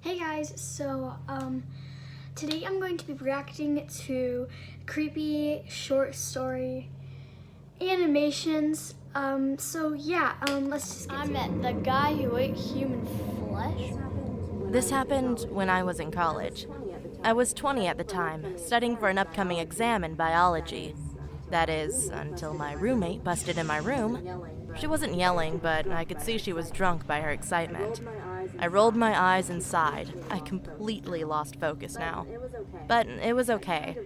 Hey guys, today I'm going to be reacting to creepy short story animations. Let's just get I met the guy who ate human flesh. This happened when I was in college. I was 20 at the time, studying for an upcoming exam in biology. That is, until my roommate busted in my room. She wasn't yelling, but I could see she was drunk by her excitement. I rolled my eyes and sighed. I completely lost focus now. But it was okay.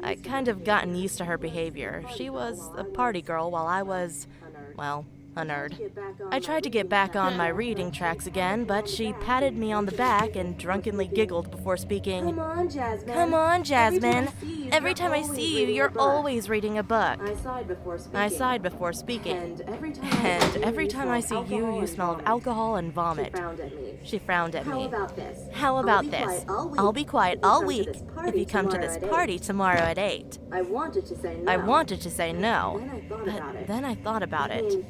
I'd kind of gotten used to her behavior. She was a party girl while I was, well, a nerd. I tried to get back on my reading tracks again, but she patted me on the back and drunkenly giggled before speaking. Come on, Jasmine. Come on, Jasmine. Every time I see you, you're always reading a book. I sighed before speaking. And every time I see you, you smell of alcohol and vomit. She frowned at me. She frowned at me. How about this? I'll be quiet all week if you come to this party tomorrow at 8. I wanted to say no. Then I thought about it.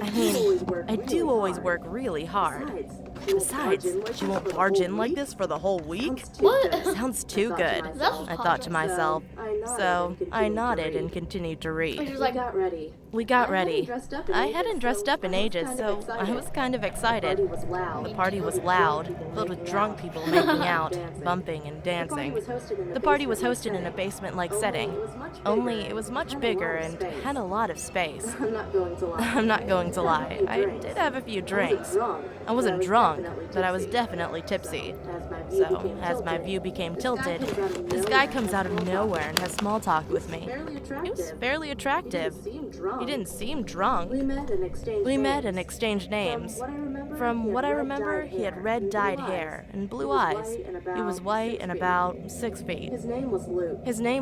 I mean, I do always work really hard. Besides, she won't barge in like this for the whole week? What? Sounds too good, I thought to myself. So I nodded and continued to She read. was like, We got ready. I hadn't dressed up in ages, so I was kind of excited. The party was loud, filled with drunk people making out, bumping and dancing. The party was hosted in a basement-like setting, only it was much bigger and had a lot of space. I'm not going to lie, I did have a few drinks. I wasn't drunk, but I was definitely tipsy. So, as my view became tilted, this guy comes out of nowhere and has small talk with me. He was fairly attractive. He didn't seem drunk. We met and exchanged names. From what I remember, he had red dyed hair and blue eyes. He was white and about 6 feet. His name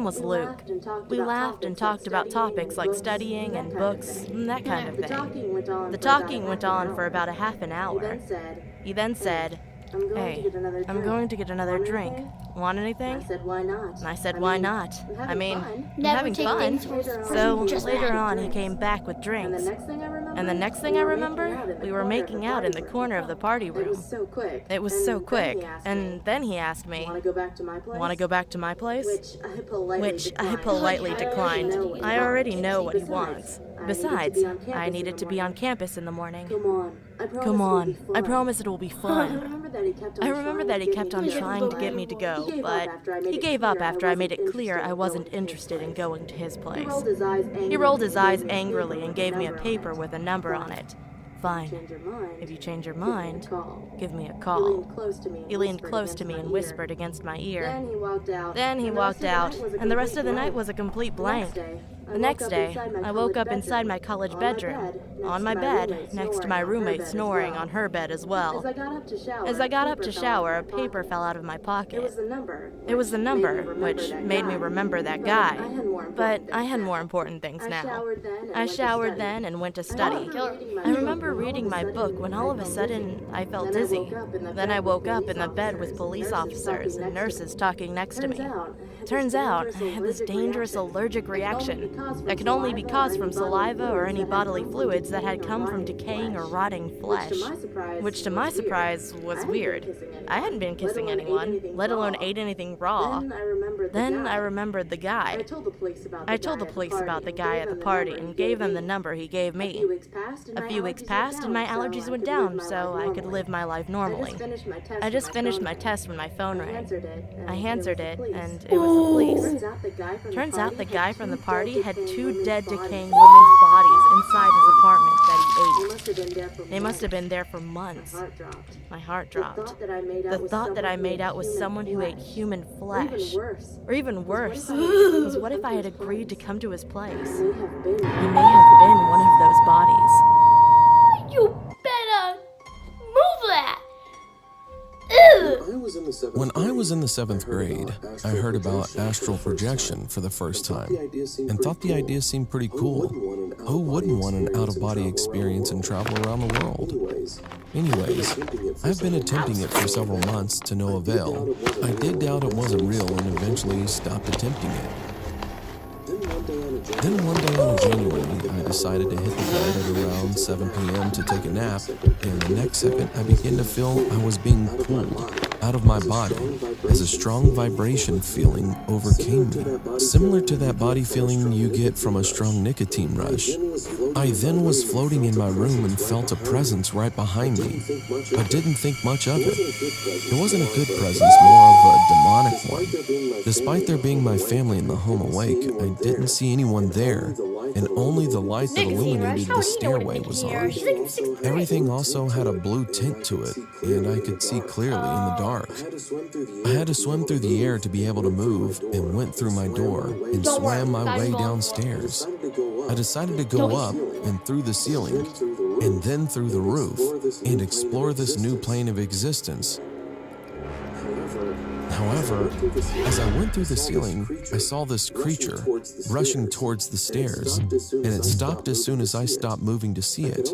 was Luke. We laughed and talked about topics like studying and books and that kind of thing. The talking went on for about a half an hour. He then said, "Hey, I'm going to get another drink. Want anything?" I said, why not? I mean, I'm never having take fun. things for So just later that. on, he came back with drinks. And the next thing I remember, we were making out in the corner of the party room. It was so quick. And then he asked me, "Want to go back to my place?" Which I politely declined. I already know what he wants. Besides, I needed to be on campus in the morning. Come on, I promise it will be fun. I remember that he kept on trying to get me to go, but he gave up after I made it clear I wasn't interested in going to his place. He rolled his eyes angrily and gave me a paper with a number on it. Fine. If you change your mind, give me a call. He leaned close to me and whispered against my ear. Then he walked out, and the rest of the night was a complete blank. The next day, I woke up inside my college bedroom, on my bed, next to my roommate snoring on her bed as well. As I got up to shower, a paper fell out of my pocket. It was the number, which made me remember that guy. But I had more important things now. I showered then and went to study. I remember reading my book when all of a sudden I felt dizzy. Then I woke up in the bed with police officers and nurses talking next to me. Turns out I had this dangerous allergic reaction that could only be caused from saliva or any bodily fluids that had come from decaying or rotting flesh, which to my surprise was weird. I hadn't been kissing anyone, let alone ate anything raw. Then I remembered the guy. I told the police about the guy at the party and gave them the number he gave me. A few weeks passed and my allergies went down so I could live my life normally. I just finished my test when my phone rang. I answered it and it was the police. Turns out the guy from the party had 2 dead, decaying women's bodies inside his apartment that he ate. They must have been there for months. My heart dropped. The thought that I made out with someone who ate human flesh. Or even worse, was what if I had agreed to come to his place? I may have been one of those bodies. you better move that. Ew. When I was in the 7th grade, I heard about astral projection for the first time and thought the idea seemed pretty cool. Who wouldn't want an out-of-body experience and travel around the world? Anyways, I've been attempting it for several months to no avail. I did doubt it wasn't real and eventually stopped attempting it. Then one day in January, I decided to hit the bed at around 7 p.m. to take a nap, and the next second I began to feel I was being pulled. out of my body as a strong vibration feeling overcame me, similar to that body feeling you get from a strong nicotine rush. I then was floating in my room and felt a presence right behind me, but didn't think much of it. It wasn't a good presence, more of a demonic one. Despite there being my family in the home awake, I didn't see anyone there, and only the light that illuminated the stairway was on. Everything also had a blue tint to it, and I could see clearly in the dark. I had to swim through the air to be able to move, and went through my door and swam my way downstairs. I decided to go up and through the ceiling, and then through the roof, and explore this new plane of existence. However, as I went through the ceiling, I saw this creature rushing towards the stairs, and it stopped as soon as I stopped moving to see it.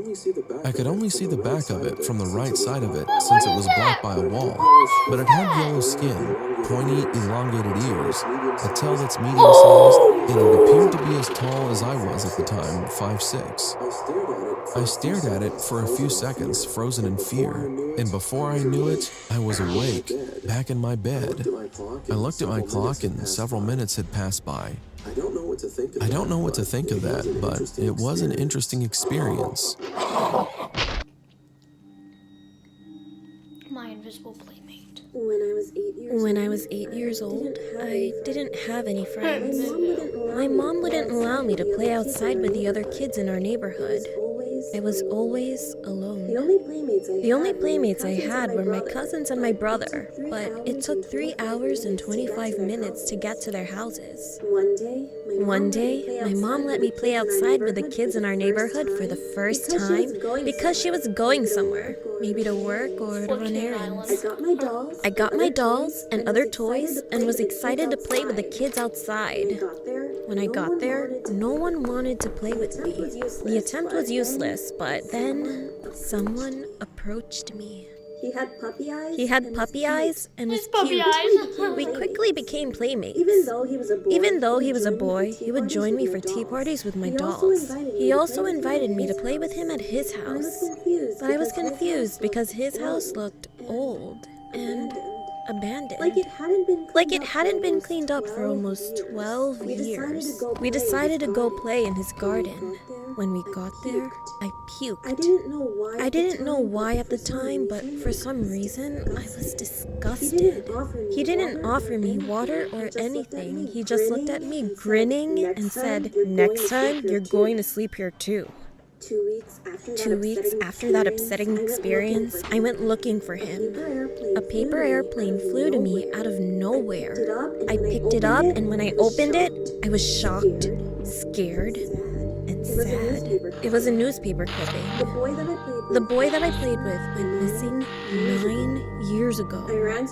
I could only see the back of it from the right side of it since it was blocked by a wall, but it had yellow skin, pointy, elongated ears, a tail that's medium-sized, and it appeared to be as tall as I was at the time, 5'6". I stared at it for a few seconds, frozen in fear, and before I knew it, I was awake, back in my bed. I looked at my clock and several minutes had passed by. I don't know what to think of that, but it was an interesting experience. My invisible playmate. When I was 8 years old, I didn't have any friends. My mom wouldn't allow me to play outside with the other kids in our neighborhood. I was always alone. The only playmates I had were my cousins and my brother, but it took 3 hours and 25 minutes to get to their houses. One day, my mom let me play outside with the kids in our neighborhood for the first time because she was going somewhere, maybe to work or to run errands. I got my dolls and other toys and was excited to play with the kids outside. When I got there, no one wanted to play with me. The attempt was useless, but then someone approached me. He had puppy eyes and was cute. We quickly became playmates. Even though he was a boy, he would join me for tea parties with my dolls. He also invited me to play with him at his house. But I was confused because his house looked old and abandoned. Like it hadn't been cleaned up for almost 12 years. We decided to go play in his garden. When we got there, I puked. I didn't know why at the time, but for some reason, I was disgusted. He didn't offer me water or anything. He just looked at me grinning and said, "Next time, you're going to sleep here too." 2 weeks after that upsetting experience, I went looking for him. A paper airplane flew to me out of nowhere. I picked it up, and when I opened it, I was shocked, scared, and sad. It was a newspaper clipping. The boy that I played with went missing 9 years ago. I ran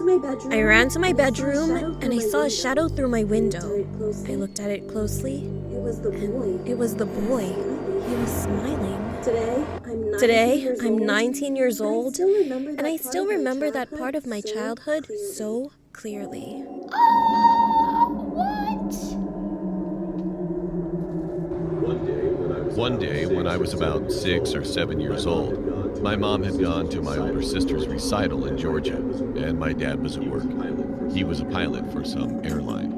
to my bedroom, and I saw a shadow through my window. I looked at it closely, and it was the boy. He was smiling. Today, I'm 19 years old, and I still remember that part of my childhood so clearly. One day, when I was about 6 or 7 years old, my mom had gone to my older sister's recital in Georgia, and my dad was at work. He was a pilot for some airline.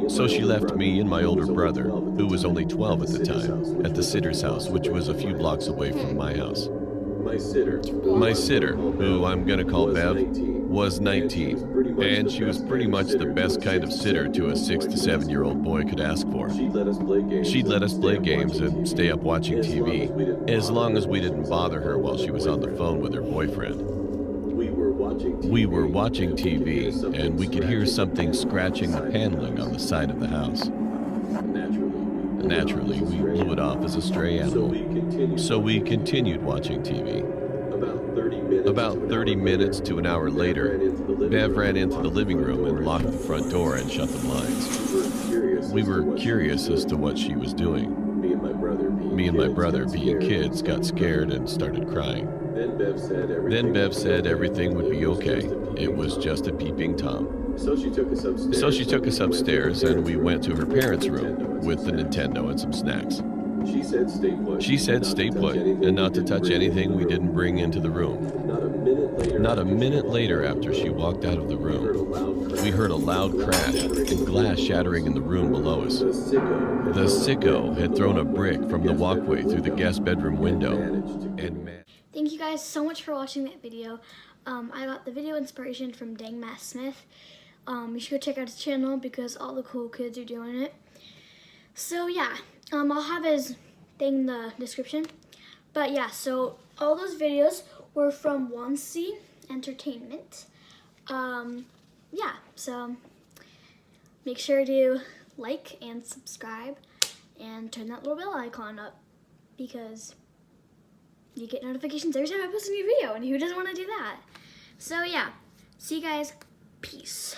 So she left me and my older brother, who was only 12 at the time, at the sitter's house, which was a few blocks away from my house. My sitter, who I'm gonna call Bev, was 19, and she was pretty much the best kind of sitter to a 6 to 7 year old boy could ask for. She'd let us play games and stay up watching TV, as long as we didn't bother her while she was on the phone with her boyfriend. We were watching TV, and we could hear something scratching the paneling on the side of the house. Naturally, we blew it off as a stray animal, so we continued watching TV. About 30 minutes to an hour later, Bev ran into the living room and locked the front door and shut the blinds. We were curious as to what she was doing. Me and my brother, being kids, got scared and started crying. Then Bev said everything would be okay. It was just a peeping Tom. So she took us upstairs, and we went to her parents' room with the Nintendo and some snacks. She said stay put and not to touch anything we didn't bring into the room. Not a minute later after she walked out of the room, we heard a loud crash and glass shattering in the room below us. The sicko had thrown a brick from the walkway through the guest bedroom window and Thank you guys so much for watching that video. I got the video inspiration from dangmattsmith. You should go check out his channel because all the cool kids are doing it. So yeah, I'll have his thing in the description. But yeah, so all those videos were from Wansee Entertainment. Yeah, so make sure to like and subscribe and turn that little bell icon up because you get notifications every time I post a new video, and who doesn't want to do that? So yeah, see you guys. Peace.